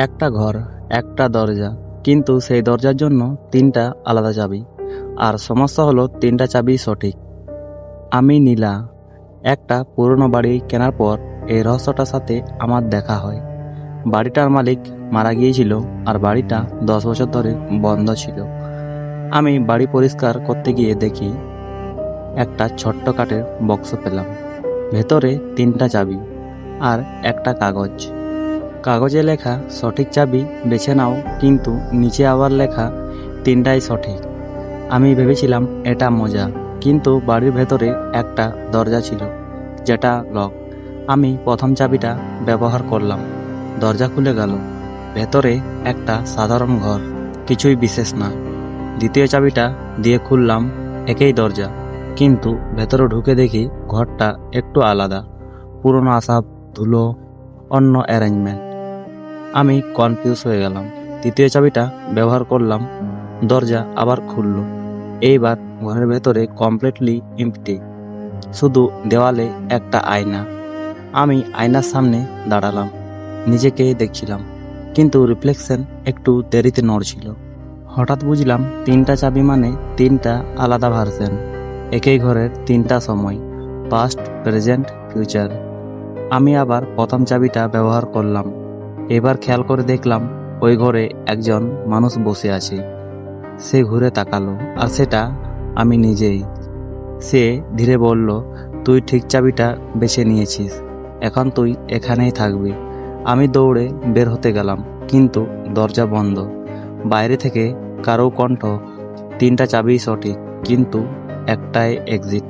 একটা ঘর, একটা দরজা, কিন্তু সেই দরজার জন্য তিনটা আলাদা চাবি। আর সমস্যা হলো তিনটা চাবি সঠিক। আমি নীলা। একটা পুরনো বাড়ি কেনার পর এই রহস্যটার সাথে আমার দেখা হয়। বাড়িটার মালিক মারা গিয়েছিল আর বাড়িটা 10 বছর ধরে বন্ধ ছিল। আমি বাড়ি পরিষ্কার করতে গিয়ে দেখি একটা ছোট্ট কাঠের বক্স পেলাম। ভেতরে তিনটা চাবি আর একটা কাগজ। কাগজে লেখা সঠিক চাবি বেছে নাও, কিন্তু নিচে আবার লেখা তিনটাই সঠিক। আমি ভেবেছিলাম এটা মজা, কিন্তু বাড়ির ভেতরে একটা দরজা ছিল যেটা লক। আমি প্রথম চাবিটা ব্যবহার করলাম, দরজা খুলে গেল। ভেতরে একটা সাধারণ ঘর, কিছুই বিশেষ না। দ্বিতীয় চাবিটা দিয়ে খুললাম, একই দরজা, কিন্তু ভেতরে ঢুকে দেখি ঘরটা একটু আলাদা। পুরনো আসাব, ধুলো, অন্য অ্যারেঞ্জমেন্ট। আমি কনফিউজ হয়ে গেলাম। তৃতীয় চাবিটা ব্যবহার করলাম, দরজা আবার খুলল। এইবার ঘরের ভেতরে কমপ্লিটলি এমটি, শুধু দেওয়ালে একটা আয়না। আমি আয়নার সামনে দাঁড়ালাম, নিজেকে দেখছিলাম, কিন্তু রিফ্লেকশন একটু দেরিতে নড়ছিল। হঠাৎ বুঝলাম তিনটা চাবি মানে তিনটা আলাদা ভার্সন, একই ঘরের তিনটা সময়, পাস্ট, প্রেজেন্ট, ফিউচার। আমি আবার প্রথম চাবিটা ব্যবহার করলাম। এবার খেয়াল করে দেখলাম ওই ঘরে একজন মানুষ বসে আছে। সে ঘুরে তাকালো, আর সেটা আমি নিজেই। সে ধীরে বলল, তুই ঠিক চাবিটা বেছে নিয়েছিস, এখন তুই এখানেই থাকবি। আমি দৌড়ে বের হতে গেলাম, কিন্তু দরজা বন্ধ। বাইরে থেকে কারো কণ্ঠ, তিনটা চাবি সঠিক, কিন্তু একটাই এক্সিট।